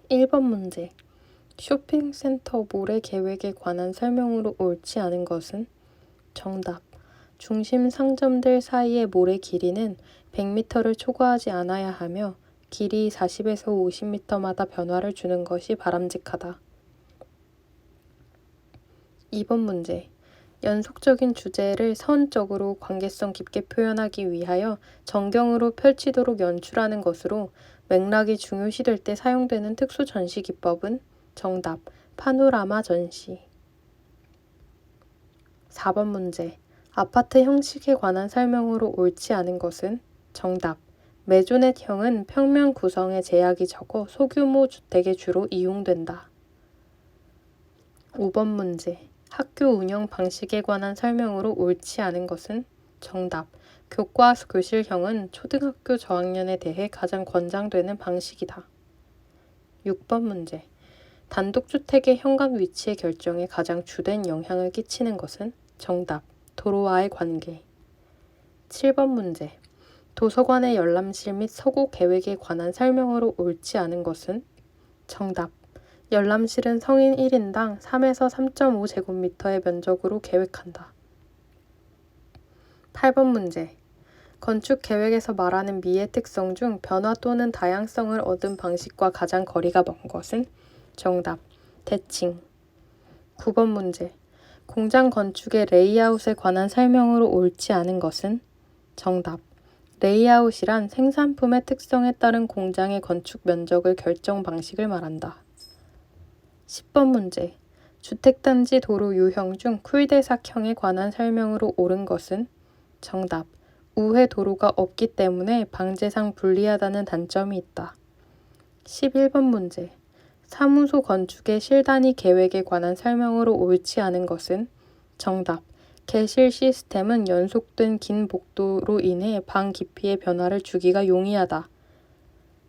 1번 문제. 쇼핑센터 모래 계획에 관한 설명으로 옳지 않은 것은? 정답. 중심 상점들 사이의 모래 길이는 100m를 초과하지 않아야 하며 길이 40에서 50m마다 변화를 주는 것이 바람직하다. 2번 문제. 연속적인 주제를 서은적으로 관계성 깊게 표현하기 위하여 정경으로 펼치도록 연출하는 것으로 맥락이 중요시될 때 사용되는 특수 전시 기법은? 정답. 파노라마 전시. 4번 문제. 아파트 형식에 관한 설명으로 옳지 않은 것은? 정답. 메조넷형은 평면 구성에 제약이 적어 소규모 주택에 주로 이용된다. 5번 문제. 학교 운영 방식에 관한 설명으로 옳지 않은 것은? 정답. 교과 교실형은 초등학교 저학년에 대해 가장 권장되는 방식이다. 6번 문제. 단독주택의 현관 위치의 결정에 가장 주된 영향을 끼치는 것은? 정답. 도로와의 관계. 7번 문제. 도서관의 열람실 및 서고 계획에 관한 설명으로 옳지 않은 것은? 정답. 열람실은 성인 1인당 3에서 3.5제곱미터의 면적으로 계획한다. 8번 문제. 건축 계획에서 말하는 미의 특성 중 변화 또는 다양성을 얻은 방식과 가장 거리가 먼 것은? 정답. 대칭. 9번 문제. 공장 건축의 레이아웃에 관한 설명으로 옳지 않은 것은? 정답. 레이아웃이란 생산품의 특성에 따른 공장의 건축 면적을 결정 방식을 말한다. 10번 문제. 주택단지 도로 유형 중 쿨데삭형에 관한 설명으로 옳은 것은? 정답. 우회 도로가 없기 때문에 방제상 불리하다는 단점이 있다. 11번 문제. 사무소 건축의 실단위 계획에 관한 설명으로 옳지 않은 것은? 정답. 개실 시스템은 연속된 긴 복도로 인해 방 깊이의 변화를 주기가 용이하다.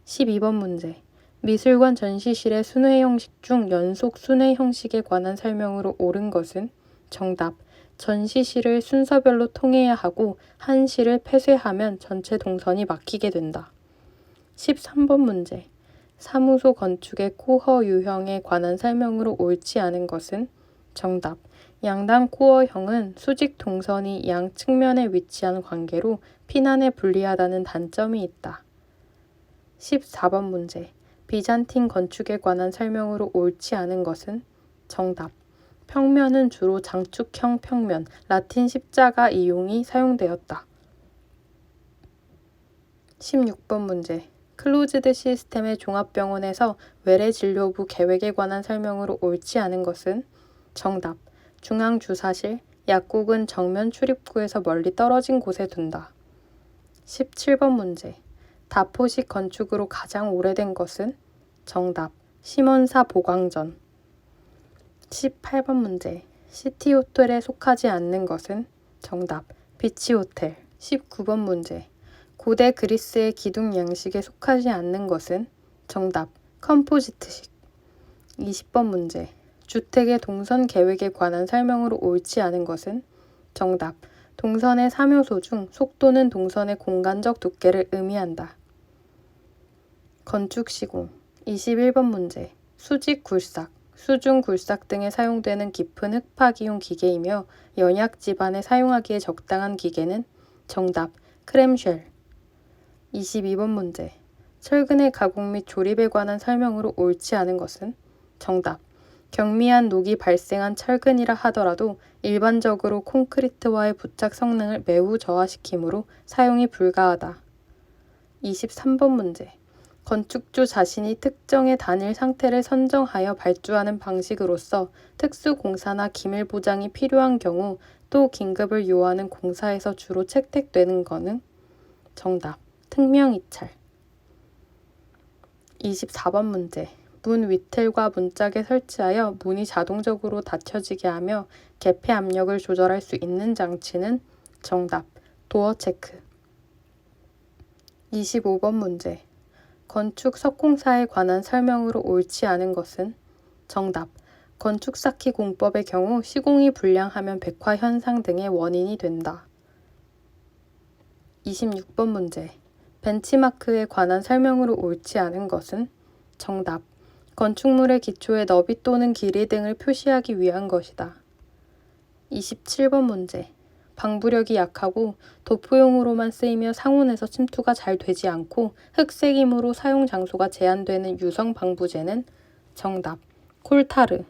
12번 문제. 미술관 전시실의 순회 형식 중 연속 순회 형식에 관한 설명으로 옳은 것은? 정답. 전시실을 순서별로 통해야 하고 한 실을 폐쇄하면 전체 동선이 막히게 된다. 13번 문제. 사무소 건축의 코어 유형에 관한 설명으로 옳지 않은 것은? 정답. 양당 코어형은 수직 동선이 양 측면에 위치한 관계로 피난에 불리하다는 단점이 있다. 14번 문제. 비잔틴 건축에 관한 설명으로 옳지 않은 것은? 정답. 평면은 주로 장축형 평면, 라틴 십자가 이용이 사용되었다. 16번 문제. 클로즈드 시스템의 종합병원에서 외래진료부 계획에 관한 설명으로 옳지 않은 것은? 정답. 중앙주사실, 약국은 정면 출입구에서 멀리 떨어진 곳에 둔다. 17번 문제. 다포식 건축으로 가장 오래된 것은? 정답. 심원사 보광전. 18번 문제. 시티호텔에 속하지 않는 것은? 정답. 비치호텔. 19번 문제. 고대 그리스의 기둥 양식에 속하지 않는 것은? 정답. 컴포지트식. 20번 문제. 주택의 동선 계획에 관한 설명으로 옳지 않은 것은? 정답. 동선의 3요소 중 속도는 동선의 공간적 두께를 의미한다. 건축 시공. 21번 문제. 수직 굴삭, 수중 굴삭 등에 사용되는 깊은 흙파기용 기계이며 연약 집안에 사용하기에 적당한 기계는? 정답. 크램쉘. 22번 문제. 철근의 가공 및 조립에 관한 설명으로 옳지 않은 것은? 정답. 경미한 녹이 발생한 철근이라 하더라도 일반적으로 콘크리트와의 부착 성능을 매우 저하시키므로 사용이 불가하다. 23번 문제. 건축주 자신이 특정의 단일 상태를 선정하여 발주하는 방식으로서 특수공사나 기밀 보장이 필요한 경우 또 긴급을 요하는 공사에서 주로 채택되는 것은? 정답. 특명 입찰. 24번 문제. 문 위틀과 문짝에 설치하여 문이 자동적으로 닫혀지게 하며 개폐 압력을 조절할 수 있는 장치는? 정답. 도어 체크. 25번 문제. 건축 석공사에 관한 설명으로 옳지 않은 것은? 정답. 건축 쌓기 공법의 경우 시공이 불량하면 백화 현상 등의 원인이 된다. 26번 문제. 벤치마크에 관한 설명으로 옳지 않은 것은? 정답. 건축물의 기초의 너비 또는 길이 등을 표시하기 위한 것이다. 27번 문제. 방부력이 약하고 도포용으로만 쓰이며 상온에서 침투가 잘 되지 않고 흑색이므로 사용 장소가 제한되는 유성 방부제는 정답. 콜타르.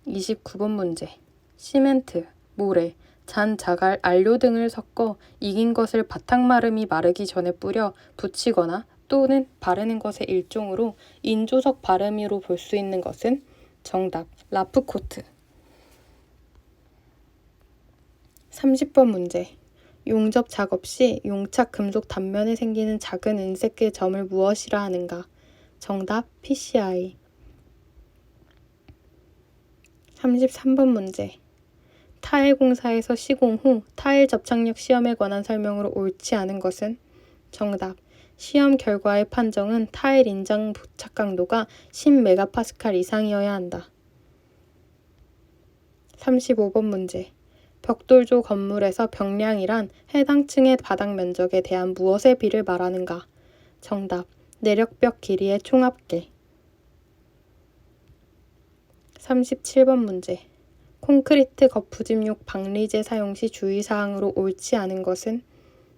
29번 문제. 시멘트, 모래, 잔, 자갈, 안료 등을 섞어 익은 것을 바탕마름이 마르기 전에 뿌려 붙이거나 또는 바르는 것의 일종으로 인조석 바르미로 볼 수 있는 것은 정답. 라프코트. 30번 문제. 용접 작업 시 용착 금속 단면에 생기는 작은 은색의 점을 무엇이라 하는가? 정답. PCI. 33번 문제. 타일 공사에서 시공 후 타일 접착력 시험에 관한 설명으로 옳지 않은 것은? 정답. 시험 결과의 판정은 타일 인장 부착 강도가 10메가파스칼 이상이어야 한다. 35번 문제. 벽돌조 건물에서 벽량이란 해당 층의 바닥 면적에 대한 무엇의 비를 말하는가? 정답. 내력벽 길이의 총합계. 37번 문제. 콘크리트 거푸집용 방리제 사용 시 주의사항으로 옳지 않은 것은?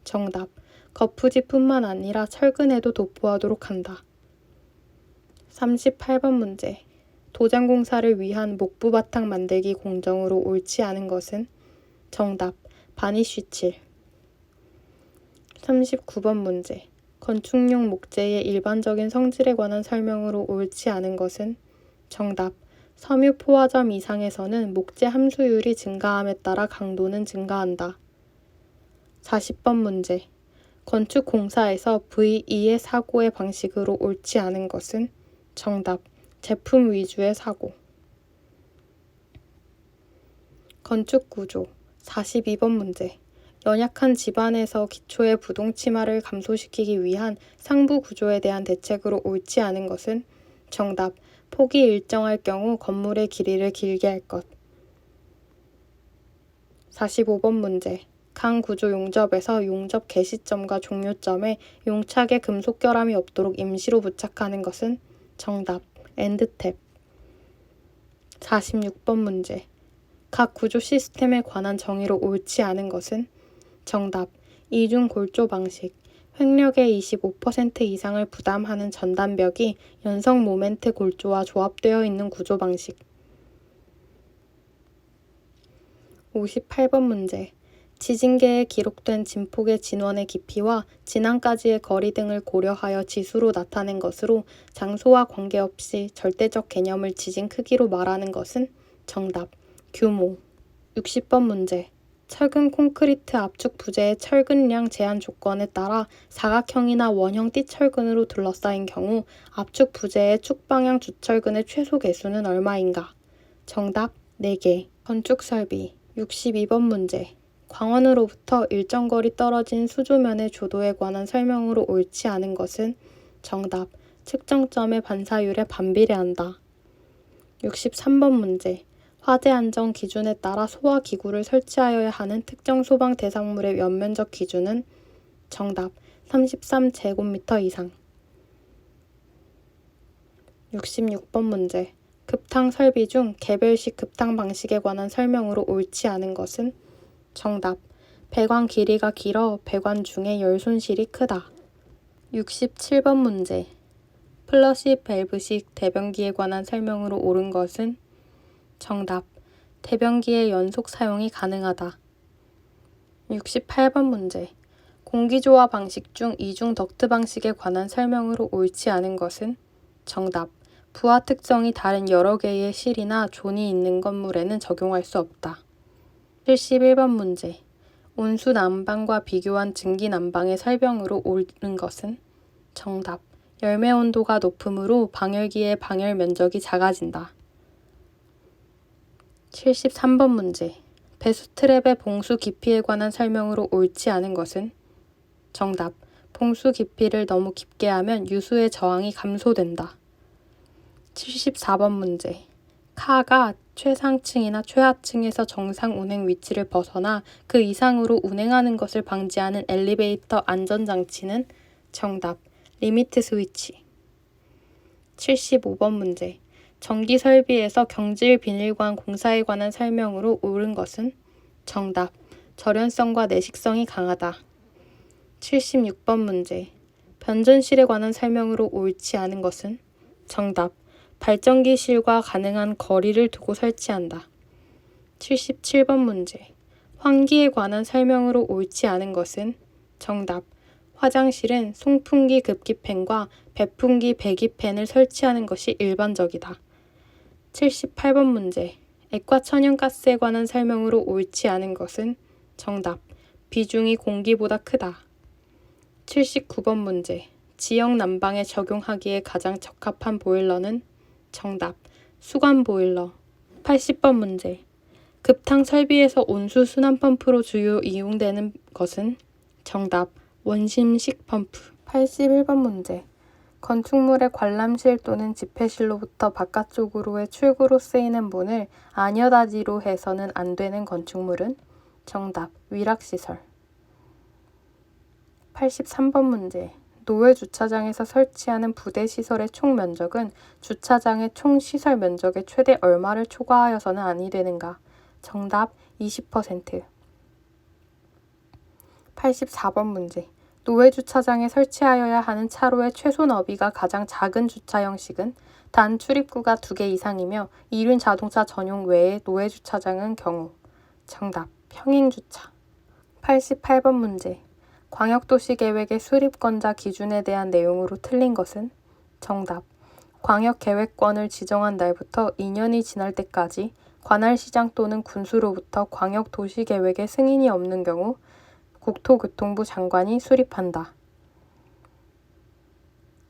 정답. 거푸집뿐만 아니라 철근에도 도포하도록 한다. 38번 문제. 도장 공사를 위한 목부 바탕 만들기 공정으로 옳지 않은 것은? 정답. 바니쉬칠. 39번 문제. 건축용 목재의 일반적인 성질에 관한 설명으로 옳지 않은 것은? 정답. 섬유 포화점 이상에서는 목재 함수율이 증가함에 따라 강도는 증가한다. 40번 문제. 건축 공사에서 V2의 사고의 방식으로 옳지 않은 것은? 정답. 제품 위주의 사고. 건축 구조. 42번 문제. 연약한 집안에서 기초의 부동 치마를 감소시키기 위한 상부 구조에 대한 대책으로 옳지 않은 것은? 정답. 폭이 일정할 경우 건물의 길이를 길게 할 것. 45번 문제. 강 구조 용접에서 용접 개시점과 종료점에 용착의 금속 결함이 없도록 임시로 부착하는 것은? 정답. 엔드탭. 46번 문제. 각 구조 시스템에 관한 정의로 옳지 않은 것은? 정답. 이중 골조 방식. 횡력의 25% 이상을 부담하는 전단벽이 연성 모멘트 골조와 조합되어 있는 구조 방식. 58번 문제. 지진계에 기록된 진폭의 진원의 깊이와 진앙까지의 거리 등을 고려하여 지수로 나타낸 것으로 장소와 관계없이 절대적 개념을 지진 크기로 말하는 것은? 정답. 규모. 60번 문제. 철근 콘크리트 압축 부재의 철근량 제한 조건에 따라 사각형이나 원형 띠철근으로 둘러싸인 경우 압축 부재의 축방향 주철근의 최소 개수는 얼마인가? 정답. 4개. 건축 설비. 62번 문제. 광원으로부터 일정 거리 떨어진 수조면의 조도에 관한 설명으로 옳지 않은 것은? 정답. 측정점의 반사율에 반비례한다. 63번 문제. 화재 안전 기준에 따라 소화 기구를 설치하여야 하는 특정 소방 대상물의 연면적 기준은? 정답. 33제곱미터 이상. 66번 문제. 급탕 설비 중 개별식 급탕 방식에 관한 설명으로 옳지 않은 것은? 정답. 배관 길이가 길어 배관 중에 열 손실이 크다. 67번 문제. 플러시 밸브식 대변기에 관한 설명으로 옳은 것은? 정답. 대변기의 연속 사용이 가능하다. 68번 문제. 공기조화 방식 중 이중 덕트 방식에 관한 설명으로 옳지 않은 것은? 정답. 부하 특성이 다른 여러 개의 실이나 존이 있는 건물에는 적용할 수 없다. 71번 문제. 온수 난방과 비교한 증기 난방의 설명으로 옳은 것은? 정답. 열매 온도가 높으므로 방열기의 방열 면적이 작아진다. 73번 문제. 배수 트랩의 봉수 깊이에 관한 설명으로 옳지 않은 것은? 정답. 봉수 깊이를 너무 깊게 하면 유수의 저항이 감소된다. 74번 문제. 카가 최상층이나 최하층에서 정상 운행 위치를 벗어나 그 이상으로 운행하는 것을 방지하는 엘리베이터 안전장치는? 정답. 리미트 스위치. 75번 문제. 전기 설비에서 경질 비닐관 공사에 관한 설명으로 옳은 것은? 정답. 절연성과 내식성이 강하다. 76번 문제. 변전실에 관한 설명으로 옳지 않은 것은? 정답. 발전기 실과 가능한 거리를 두고 설치한다. 77번 문제. 환기에 관한 설명으로 옳지 않은 것은? 정답. 화장실은 송풍기 급기팬과 배풍기 배기팬을 설치하는 것이 일반적이다. 78번 문제. 액화천연가스에 관한 설명으로 옳지 않은 것은? 정답. 비중이 공기보다 크다. 79번 문제. 지역 난방에 적용하기에 가장 적합한 보일러는? 정답. 수관 보일러. 80번 문제. 급탕 설비에서 온수 순환 펌프로 주요 이용되는 것은? 정답. 원심식 펌프. 81번 문제. 건축물의 관람실 또는 집회실로부터 바깥쪽으로의 출구로 쓰이는 문을 아니어다지로 해서는 안 되는 건축물은? 정답. 위락시설. 83번 문제. 노외 주차장에서 설치하는 부대 시설의 총 면적은 주차장의 총 시설 면적의 최대 얼마를 초과하여서는 아니 되는가? 정답. 20%. 84번 문제. 노외 주차장에 설치하여야 하는 차로의 최소 너비가 가장 작은 주차 형식은 단 출입구가 2개 이상이며 이륜 자동차 전용 외의 노외 주차장은 경우. 정답. 평행주차. 88번 문제. 광역도시계획의 수립권자 기준에 대한 내용으로 틀린 것은? 정답. 광역계획권을 지정한 날부터 2년이 지날 때까지 관할시장 또는 군수로부터 광역도시계획의 승인이 없는 경우 국토교통부 장관이 수립한다.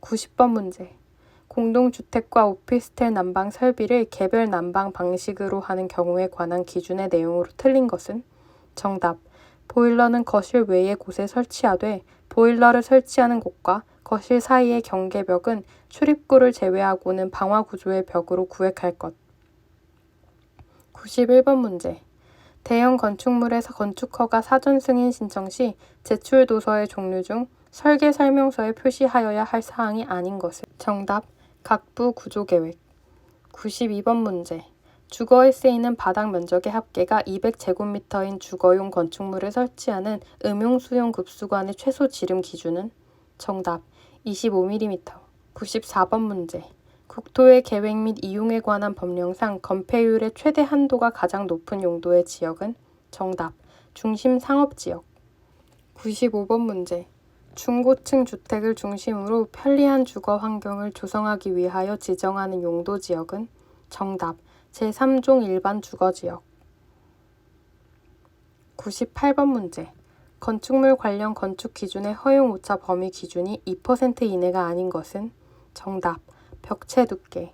90번 문제. 공동주택과 오피스텔 난방 설비를 개별 난방 방식으로 하는 경우에 관한 기준의 내용으로 틀린 것은? 정답. 보일러는 거실 외의 곳에 설치하되 보일러를 설치하는 곳과 거실 사이의 경계벽은 출입구를 제외하고는 방화 구조의 벽으로 구획할 것. 91번 문제. 대형 건축물에서 건축허가 사전 승인 신청 시 제출 도서의 종류 중 설계 설명서에 표시하여야 할 사항이 아닌 것은? 정답. 각부 구조계획. 92번 문제. 주거에 쓰이는 바닥 면적의 합계가 200제곱미터인 주거용 건축물을 설치하는 음용수용 급수관의 최소 지름 기준은? 정답. 25mm. 94번 문제. 국토의 계획 및 이용에 관한 법령상 건폐율의 최대 한도가 가장 높은 용도의 지역은? 정답. 중심 상업지역. 95번 문제. 중고층 주택을 중심으로 편리한 주거 환경을 조성하기 위하여 지정하는 용도 지역은? 정답. 제3종 일반 주거지역. 98번 문제. 건축물 관련 건축 기준의 허용 오차 범위 기준이 2% 이내가 아닌 것은? 정답. 벽체 두께.